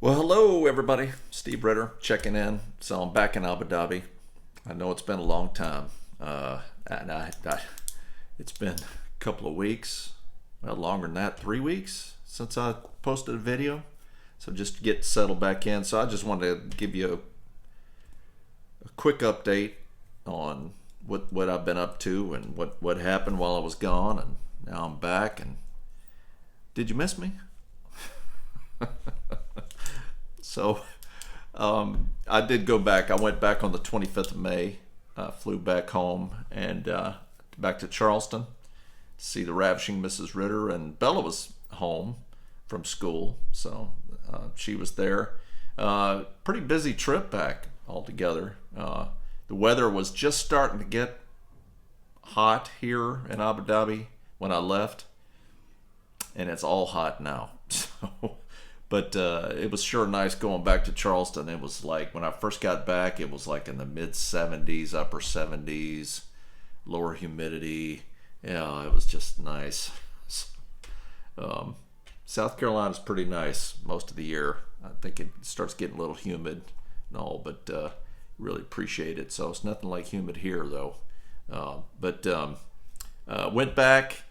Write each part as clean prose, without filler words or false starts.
Well, hello everybody. Steve Ritter checking in. So I'm back in Abu Dhabi. I know it's been a long time, and it's been a couple of weeks, well, longer than that, 3 weeks since I posted a video. So just to get settled back in. So I just wanted to give you a quick update on what I've been up to and what happened while I was gone, and now I'm back. And did you miss me? So I did go back. I went back on the 25th of May. Flew back home and back to Charleston to see the ravishing Mrs. Ritter. And Bella was home from school, so she was there. Pretty busy trip back altogether. The weather was just starting to get hot here in Abu Dhabi when I left, and it's all hot now. So. But it was sure nice going back to Charleston. It was like, when I first got back, it was like in the mid 70s, upper 70s, lower humidity. Yeah, it was just nice. South Carolina's pretty nice most of the year. I think it starts getting a little humid and all, but really appreciate it. So it's nothing like humid here, though. Went back.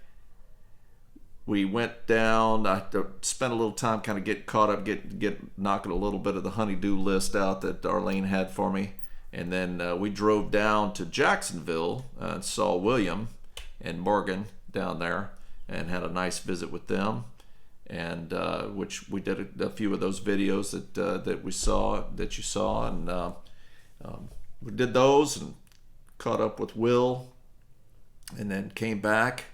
We went down. I spent a little time kind of getting caught up, get knocking a little bit of the honeydew list out that Arlene had for me, and then we drove down to Jacksonville and saw William and Morgan down there, and had a nice visit with them, and which we did a few of those videos that you saw, and we did those and caught up with Will, and then came back.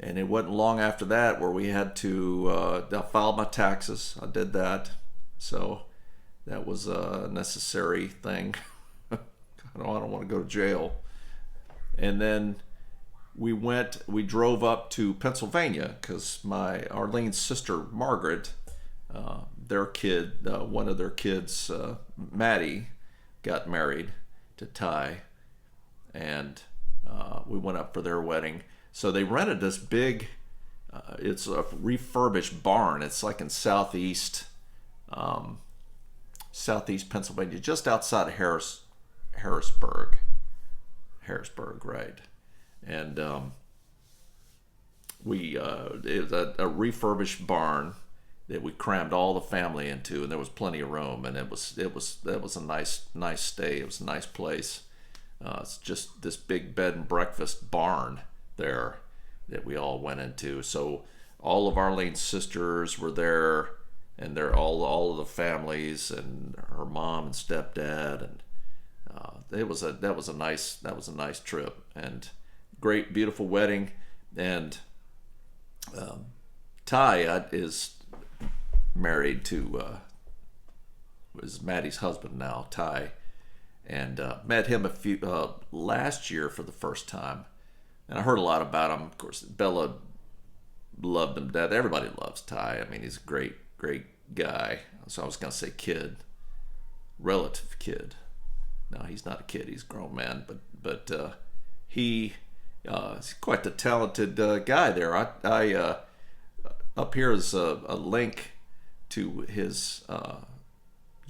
And it wasn't long after that where we had to, I filed my taxes. I did that. So that was a necessary thing. I don't want to go to jail. And then we drove up to Pennsylvania because Arlene's sister, Margaret, their kid, one of their kids, Maddie, got married to Ty. And we went up for their wedding. So they rented this big, it's a refurbished barn. It's like in southeast Pennsylvania, just outside of Harrisburg, right? And it was a refurbished barn that we crammed all the family into, and there was plenty of room, and that was a nice stay. It was a nice place. It's just this big bed and breakfast barn there that we all went into. So all of Arlene's sisters were there, and they're all of the families, and her mom and stepdad, and that was a nice trip, and great, beautiful wedding. And Ty is married to was Maddie's husband now, Ty, and met him last year for the first time. And I heard a lot about him. Of course, Bella loved him to death. Everybody loves Ty. I mean, he's a great guy. So I was going to say kid, relative kid. No, he's not a kid. He's a grown man. But he's quite the talented guy there. I up here is a link to his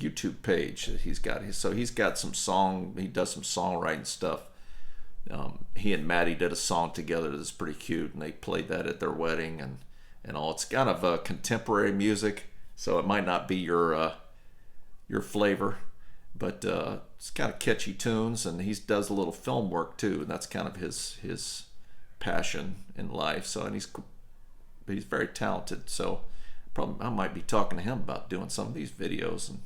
YouTube page that he's got. So he's got he does some songwriting stuff. He and Maddie did a song together that's pretty cute, and they played that at their wedding and all. It's kind of contemporary music, so it might not be your flavor, but it's kind of catchy tunes, and he does a little film work too, and that's kind of his passion in life. So, and he's very talented. So probably I might be talking to him about doing some of these videos and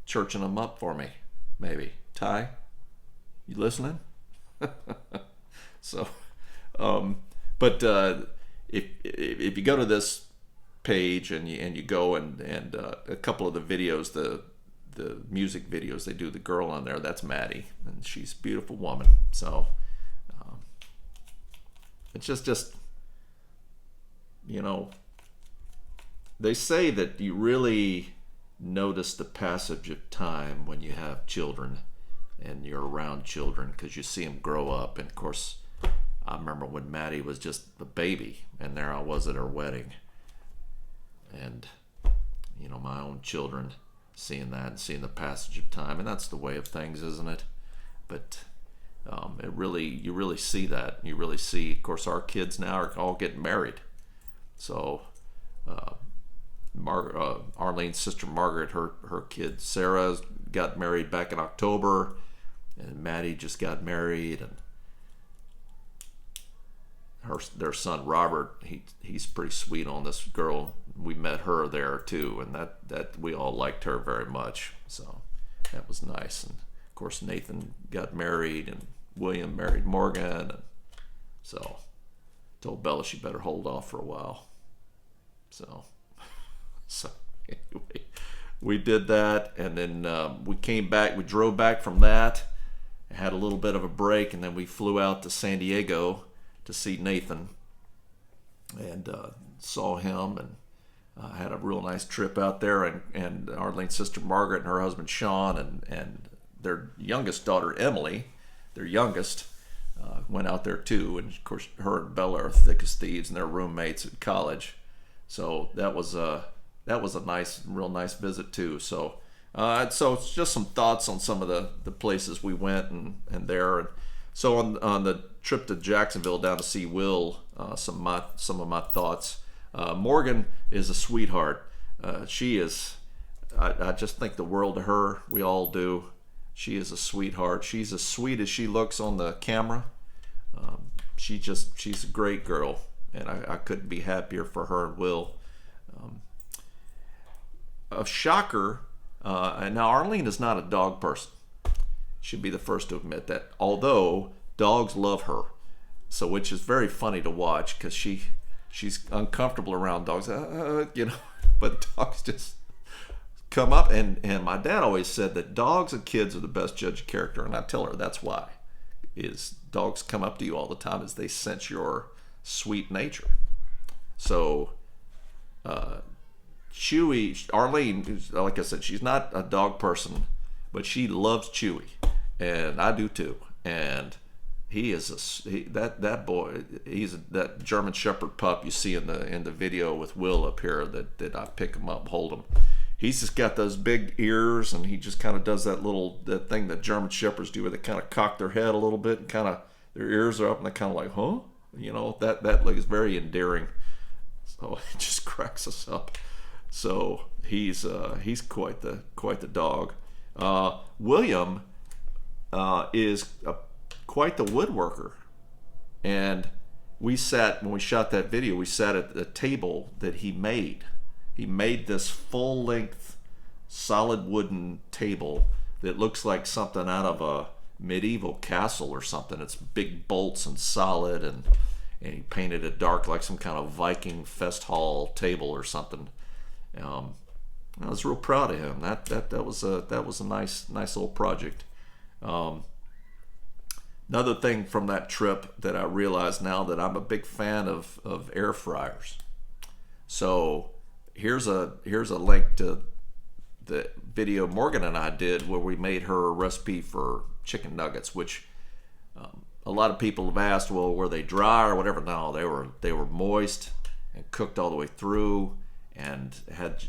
churching them up for me, maybe. Ty, you listening? So, if you go to this page and you go and a couple of the videos, the music videos they do, the girl on there, that's Maddie, and she's a beautiful woman. So it's just they say that you really notice the passage of time when you have children and you're around children, because you see them grow up. And of course, I remember when Maddie was just a baby, and there I was at her wedding, and my own children seeing that and seeing the passage of time, and that's the way of things, isn't it? But you really see that. You really see, of course, our kids now are all getting married. So Arlene's sister Margaret, her kid Sarah got married back in October, and Maddie just got married, and their son Robert, he's pretty sweet on this girl. We met her there too, and that we all liked her very much. So that was nice. And of course Nathan got married, and William married Morgan, and so told Bella she better hold off for a while. So anyway, we did that, and then we came back. We drove back from that, had a little bit of a break, and then we flew out to San Diego to see Nathan, and saw him, and had a real nice trip out there. And Arlene's sister Margaret and her husband Sean and their youngest daughter Emily, their youngest, went out there too. And of course, her and Bella are thick as thieves, and they're roommates at college. So that was a real nice visit too. So it's just some thoughts on some of the places we went and there. And so on the trip to Jacksonville down to see Will, some of my thoughts. Morgan is a sweetheart. She is. I just think the world of her. We all do. She is a sweetheart. She's as sweet as she looks on the camera. She's a great girl, and I couldn't be happier for her and Will. A shocker. Now Arlene is not a dog person. Should be the first to admit that. Although dogs love her, so which is very funny to watch, because she's uncomfortable around dogs, but dogs just come up. And my dad always said that dogs and kids are the best judge of character, and I tell her that's why. Is dogs come up to you all the time as they sense your sweet nature. So Chewy, Arlene, like I said, she's not a dog person, but she loves Chewy, and I do too. And he is that boy. He's that German Shepherd pup you see in the video with Will up here. That I pick him up, hold him. He's just got those big ears, and he just kind of does that thing that German Shepherds do, where they kind of cock their head a little bit, and kind of their ears are up, and they're kind of like, huh? That like is very endearing. So it just cracks us up. So he's quite the dog. William is quite the woodworker, and when we shot that video, we sat at the table that he made. He made this full-length solid wooden table that looks like something out of a medieval castle or something. It's big bolts and solid, and he painted it dark like some kind of Viking fest hall table or something. I was real proud of him. That was a nice little project. Another thing from that trip that I realize now, that I'm a big fan of air fryers. So here's a link to the video Morgan and I did where we made her a recipe for chicken nuggets, which a lot of people have asked, well, were they dry or whatever? No, they were moist and cooked all the way through, and had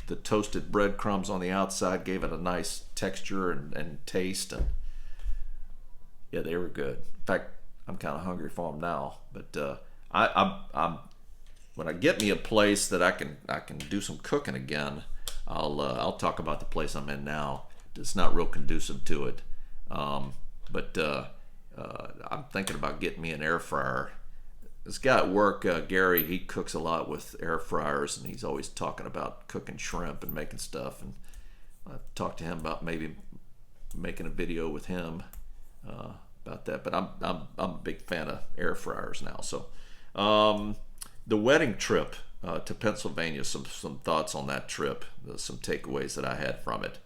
the toasted breadcrumbs on the outside, gave it a nice texture and taste, and yeah, they were good. In fact, I'm kind of hungry for them now. But I'm when I get me a place that I can do some cooking again, I'll talk about the place I'm in now. It's not real conducive to it, but I'm thinking about getting me an air fryer. This guy at work, Gary, he cooks a lot with air fryers, and he's always talking about cooking shrimp and making stuff. And I talked to him about maybe making a video with him about that. But I'm a big fan of air fryers now. So the wedding trip to Pennsylvania, some thoughts on that trip, some takeaways that I had from it.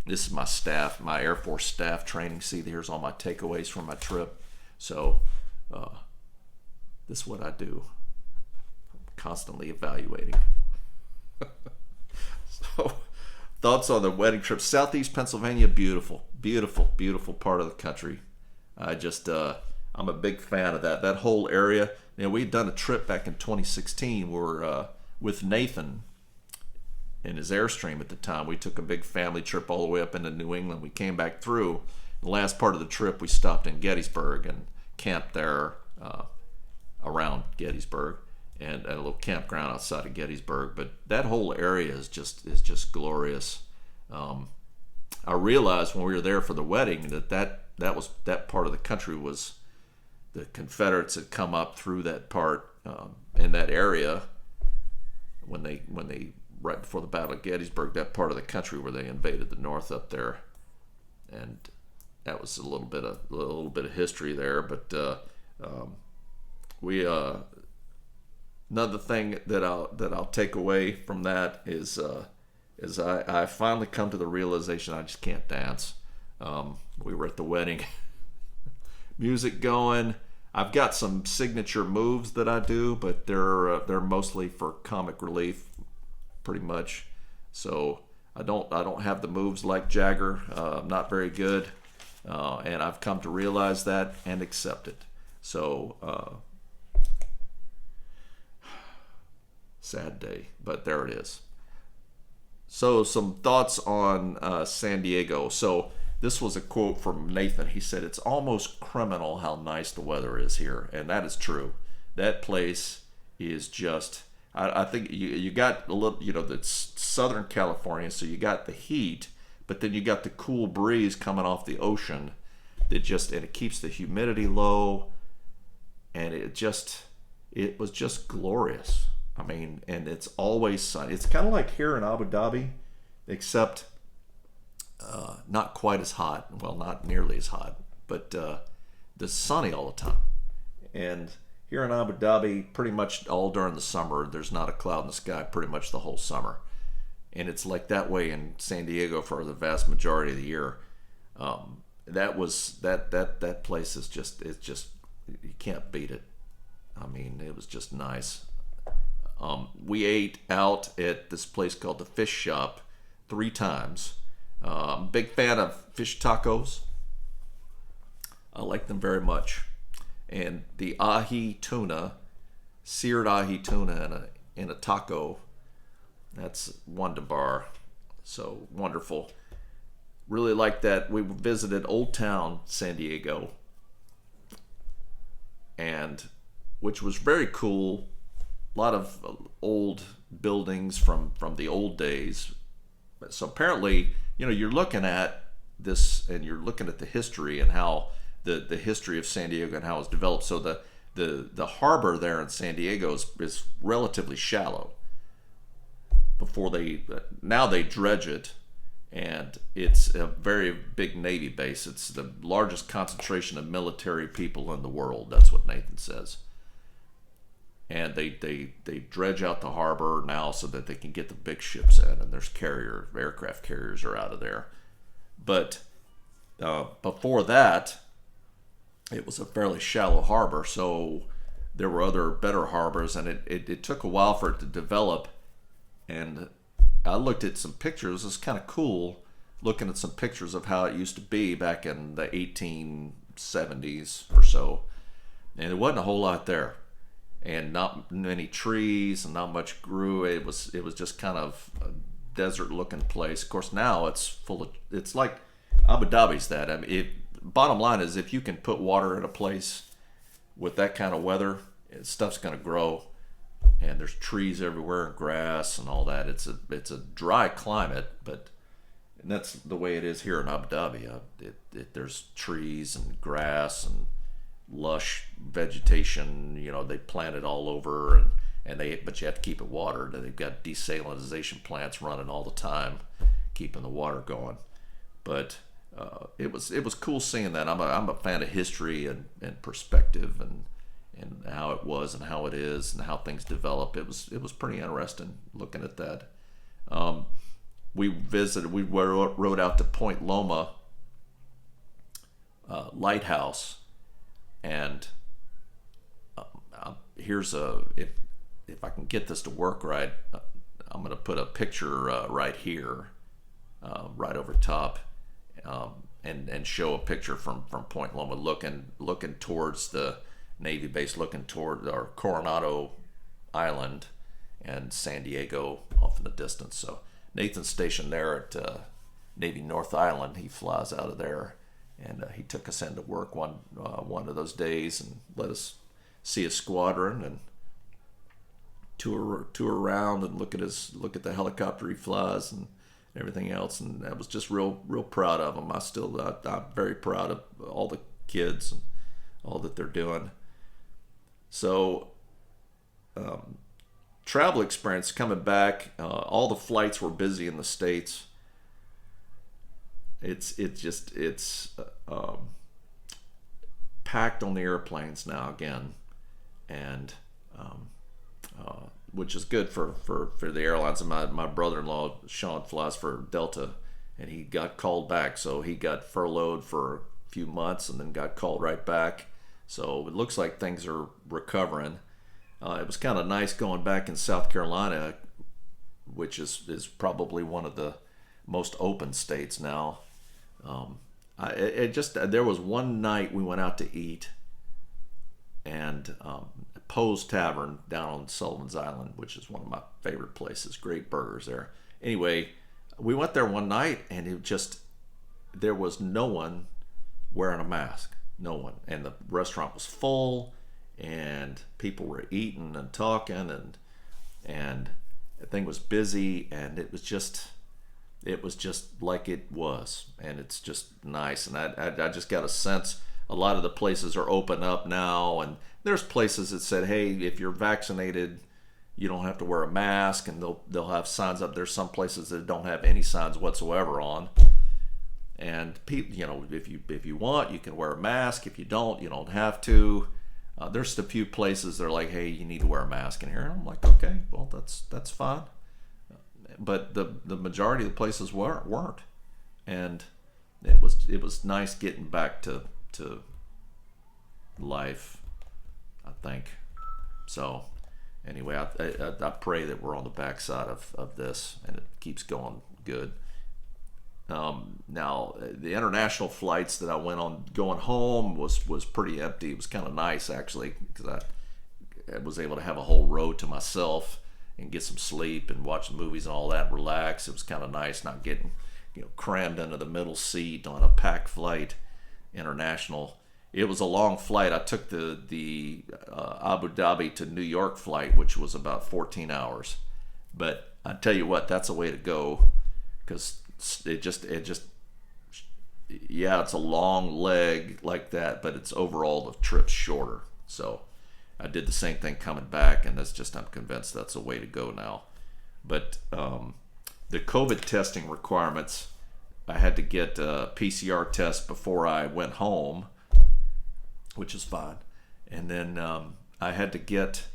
This is my staff, my Air Force staff training. See, here's all my takeaways from my trip. So this is what I do. I'm constantly evaluating. So thoughts on the wedding trip. Southeast Pennsylvania, beautiful part of the country. I'm a big fan of that whole area. We'd done a trip back in 2016 where with Nathan, in his Airstream at the time. We took a big family trip all the way up into New England. We came back through. The last part of the trip, we stopped in Gettysburg and camped there around Gettysburg, and a little campground outside of Gettysburg. But that whole area is just glorious. I realized when we were there for the wedding that part of the country was the Confederates had come up through that part in that area when they right before the Battle of Gettysburg, that part of the country where they invaded the North up there, and that was a little bit of history there. But we another thing that I'll take away from that is I finally come to the realization I just can't dance. We were at the wedding, music going. I've got some signature moves that I do, but they're mostly for comic relief, pretty much. So I don't have the moves like Jagger. I'm not very good, and I've come to realize that and accept it. So sad day, but there it is. So some thoughts on San Diego. So this was a quote from Nathan. He said, "It's almost criminal how nice the weather is here," and that is true. That place is just. I think you got a little, that's Southern California, so you got the heat, but then you got the cool breeze coming off the ocean and it keeps the humidity low, and it was just glorious. I mean, and it's always sunny. It's kind of like here in Abu Dhabi, except not quite as hot. Well, not nearly as hot, but it's sunny all the time. And here in Abu Dhabi, pretty much all during the summer, there's not a cloud in the sky pretty much the whole summer. And it's like that way in San Diego for the vast majority of the year. That place is just you can't beat it. I mean, it was just nice. We ate out at this place called the Fish Shop 3 times. Big fan of fish tacos. I like them very much. And the ahi tuna, seared ahi tuna in a taco, that's wonderbar. So wonderful. Really like that. We visited Old Town San Diego, and which was very cool. A lot of old buildings from the old days. So apparently, you're looking at this and you're looking at the history and how the history of San Diego and how it's developed. So the harbor there in San Diego is relatively shallow. Now they dredge it, and it's a very big Navy base. It's the largest concentration of military people in the world. That's what Nathan says. And they dredge out the harbor now so that they can get the big ships in, and there's aircraft carriers are out of there. But before that, it was a fairly shallow harbor, so there were other better harbors, and it took a while for it to develop. And I looked at some pictures. It's kind of cool looking at some pictures of how it used to be back in the 1870s or so, and there wasn't a whole lot there. And not many trees, and not much grew. It was just kind of a desert-looking place. Of course, now it's like Abu Dhabi's that. I mean, bottom line is, if you can put water in a place with that kind of weather, stuff's going to grow, and there's trees everywhere and grass and all that. It's a dry climate, and that's the way it is here in Abu Dhabi. There's trees and grass and lush vegetation. They plant it all over, but you have to keep it watered. They've got desalinization plants running all the time, keeping the water going. But it was cool seeing that. I'm a fan of history and perspective and how it was and how it is and how things develop. It was pretty interesting looking at that. We rode out to Point Loma Lighthouse. And here's if I can get this to work right, I'm going to put a picture right here, right over top, and show a picture from Point Loma, looking towards the Navy base, looking toward our Coronado Island and San Diego off in the distance. So Nathan's stationed there at Navy North Island. He flies out of there, and he took us into work one of those days and let us see his squadron and tour around and look at the helicopter he flies and everything else. And I was just real proud of him. I'm very proud of all the kids and all that they're doing. So travel experience coming back, all the flights were busy in the States. It's packed on the airplanes now again, and which is good for the airlines. And my brother-in-law Sean flies for Delta, and he got called back, so he got furloughed for a few months and then got called right back. So it looks like things are recovering. It was kind of nice going back in South Carolina, which is probably one of the most open states now. There was one night we went out to eat, and Poe's Tavern down on Sullivan's Island, which is one of my favorite places. Great burgers there. Anyway, we went there one night, and there was no one wearing a mask. No one. And the restaurant was full, and people were eating and talking, and the thing was busy, and it was just like it was, and it's just nice. And I just got a sense a lot of the places are open up now, and there's places that said, hey, if you're vaccinated, you don't have to wear a mask, and they'll have signs up. There's some places that don't have any signs whatsoever on. And people, if you want, you can wear a mask. If you don't have to. There's a few places that are like, hey, you need to wear a mask in here. And I'm like, okay, well, that's fine. But the majority of the places weren't, and it was nice getting back to life, I think. So anyway, I pray that we're on the backside of this and it keeps going good. Now the international flights that I went on going home was pretty empty. It was kind of nice actually, because I was able to have a whole row to myself and get some sleep and watch movies and all that, relax. It was kind of nice not getting crammed into the middle seat on a packed flight international. It was a long flight. I took the Abu Dhabi to New York flight, which was about 14 hours. But I tell you what, that's a way to go, because it's a long leg like that, but it's overall the trip's shorter. So I did the same thing coming back, and I'm convinced that's a way to go now. But the COVID testing requirements, I had to get a PCR test before I went home, which is fine. And then I had to get,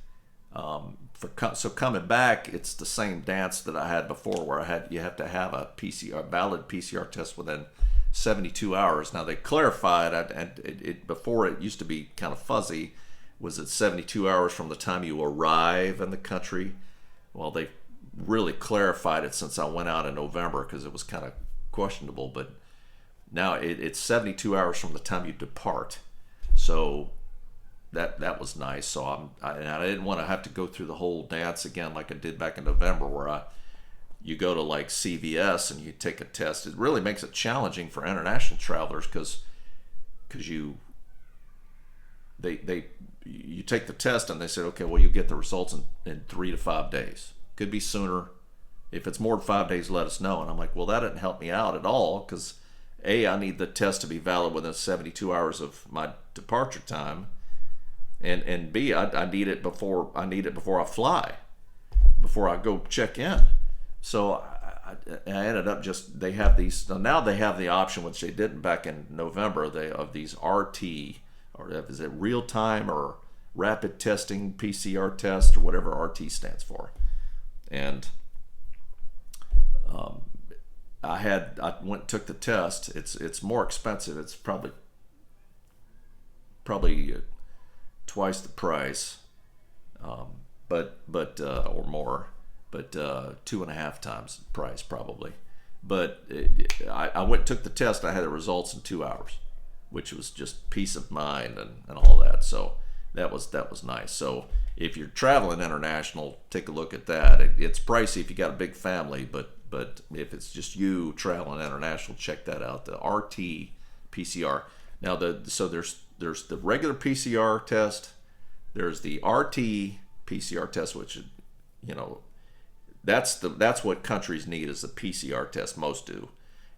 so coming back, it's the same dance that I had before, where you have to have a valid PCR test within 72 hours. Now they clarified, and before it used to be kind of fuzzy. Was it 72 hours from the time you arrive in the country? Well, they really clarified it since I went out in November, because it was kind of questionable. But now it's 72 hours from the time you depart. So that was nice. So I didn't want to have to go through the whole dance again like I did back in November, where you go to like CVS and you take a test. It really makes it challenging for international travelers, because you take the test and they said, okay, well, you get the results in 3 to 5 days. Could be sooner. If it's more than 5 days, let us know. And I'm like, well, that didn't help me out at all, because A, I need the test to be valid within 72 hours of my departure time, and B, I need it before I fly, before I go check in. So I ended up they have these now. They have the option, which they didn't back in November. Of these RT, or is it real time or rapid testing, PCR test, or whatever RT stands for. And I went and took the test. It's more expensive. It's probably twice the price, but or more, but 2.5 times the price probably. But I went and took the test. I had the results in 2 hours, which was just peace of mind and all that. So that was nice. So if you're traveling international, take a look at that. It's pricey if you got a big family, but but if it's just you traveling international, check that out. The RT PCR. Now so there's the regular PCR test. There's the RT PCR test, which that's what countries need, is the PCR test. Most do.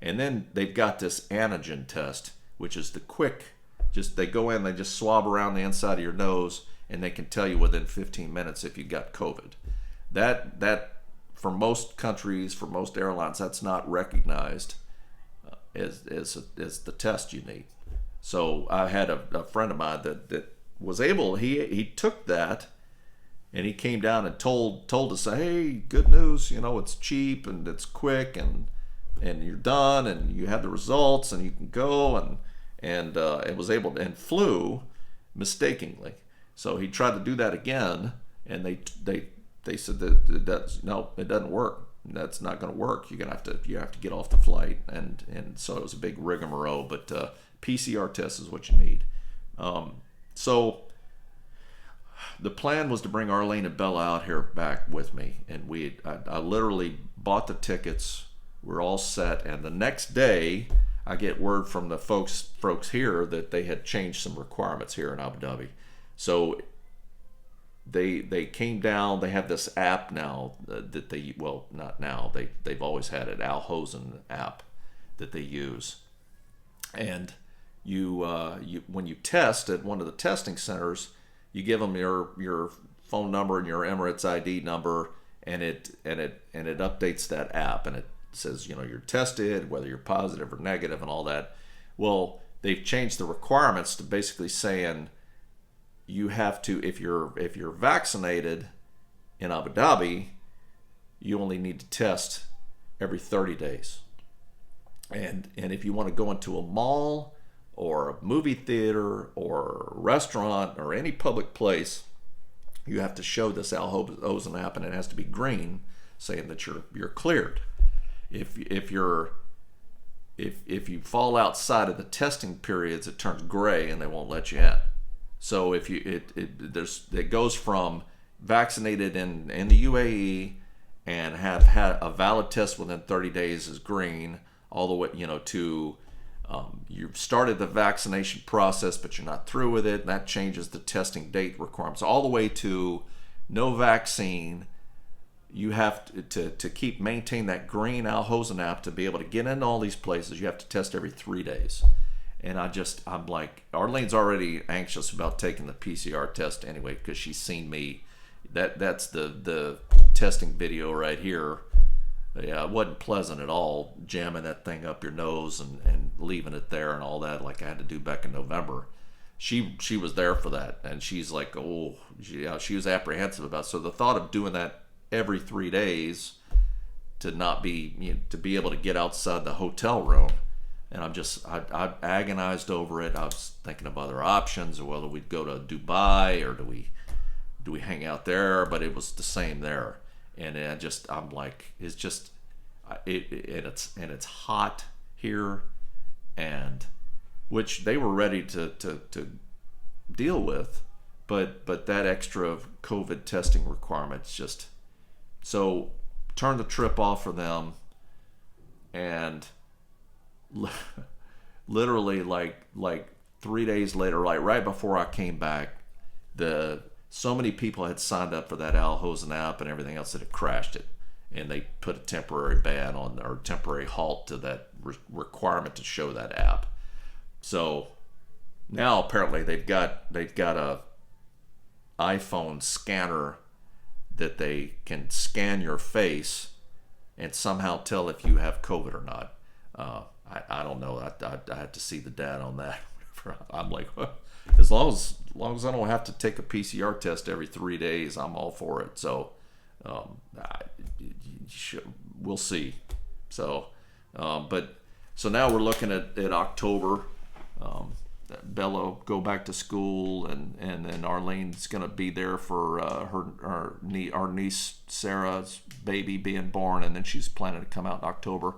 And then they've got this antigen test, which is the quick. Just they go in, they just swab around the inside of your nose, and they can tell you within 15 minutes if you got COVID. That for most countries, for most airlines, that's not recognized as the test you need. So I had a friend of mine that was able. He took that, and he came down and told us, hey, good news. It's cheap and it's quick, and you're done, and you have the results, and you can go, and it was able to, and flew mistakenly. So he tried to do that again, and they said that no, it doesn't work. That's not going to work. You have to get off the flight, and so it was a big rigmarole. But PCR test is what you need. So the plan was to bring Arlene and Bella out here back with me, and I literally bought the tickets. We're all set, and the next day I get word from the folks here that they had changed some requirements here in Abu Dhabi. So they came down. They have this app now that they, well, not now, they've always had it, Al Hosen app that they use. And you when you test at one of the testing centers, you give them your phone number and your Emirates ID number, and it updates that app, and it says, you're tested, whether you're positive or negative and all that. Well, they've changed the requirements to basically saying you have to, if you're vaccinated in Abu Dhabi, you only need to test every 30 days. And if you want to go into a mall or a movie theater or a restaurant or any public place, you have to show this Al Hosen app, and it has to be green, saying that you're cleared. If you fall outside of the testing periods, it turns gray and they won't let you in. So if it goes from vaccinated in the UAE and have had a valid test within 30 days is green, all the way to you've started the vaccination process but you're not through with it, and that changes the testing date requirements, all the way to no vaccine. You have to maintain that green Al Hosen app to be able to get into all these places. You have to test every 3 days. And I'm like, Arlene's already anxious about taking the PCR test anyway, because she's seen me. That's the testing video right here. Yeah, it wasn't pleasant at all, jamming that thing up your nose and leaving it there and all that, like I had to do back in November. She was there for that, and she's like, she was apprehensive about it. So the thought of doing that every 3 days to not be, to be able to get outside the hotel room, and I agonized over it. I was thinking of other options, or whether we'd go to Dubai or do we hang out there, but it was the same there. And I'm like, it's just it's hot here, and which they were ready to deal with, but that extra COVID testing requirements just, so turned the trip off for them. And literally like 3 days later, right before I came back, so many people had signed up for that Al Hosen app and everything else that it crashed it, and they put a temporary ban on, or temporary halt to that requirement to show that app. So now apparently they've got a iPhone scanner that they can scan your face and somehow tell if you have COVID or not. I don't know. I have to see the data on that. I'm like, as long as I don't have to take a PCR test every 3 days, I'm all for it. So we'll see. So so now we're looking at October. Bella go back to school, and then Arlene's gonna be there for our niece Sarah's baby being born, and then she's planning to come out in October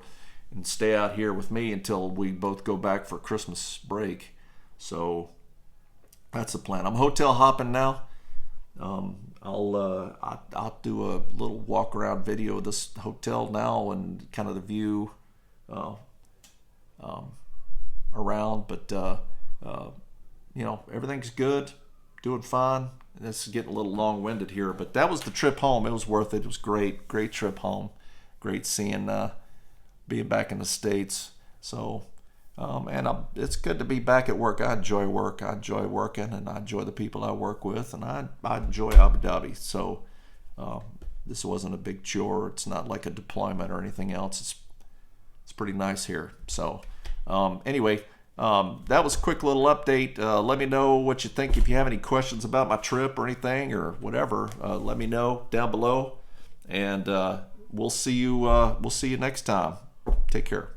and stay out here with me until we both go back for Christmas break. So that's the plan. I'm hotel hopping now. I'll do a little walk around video of this hotel now and kind of the view uh, around. But everything's good, doing fine. This is getting a little long-winded here, but that was the trip home. It was worth it. It was great trip home. Great seeing, being back in the States. So, it's good to be back at work. I enjoy work. I enjoy working, and I enjoy the people I work with, and I enjoy Abu Dhabi. So, this wasn't a big chore. It's not like a deployment or anything else. It's pretty nice here. So, anyway. That was a quick little update. Let me know what you think. If you have any questions about my trip or anything or whatever, let me know down below. And we'll see you next time. Take care.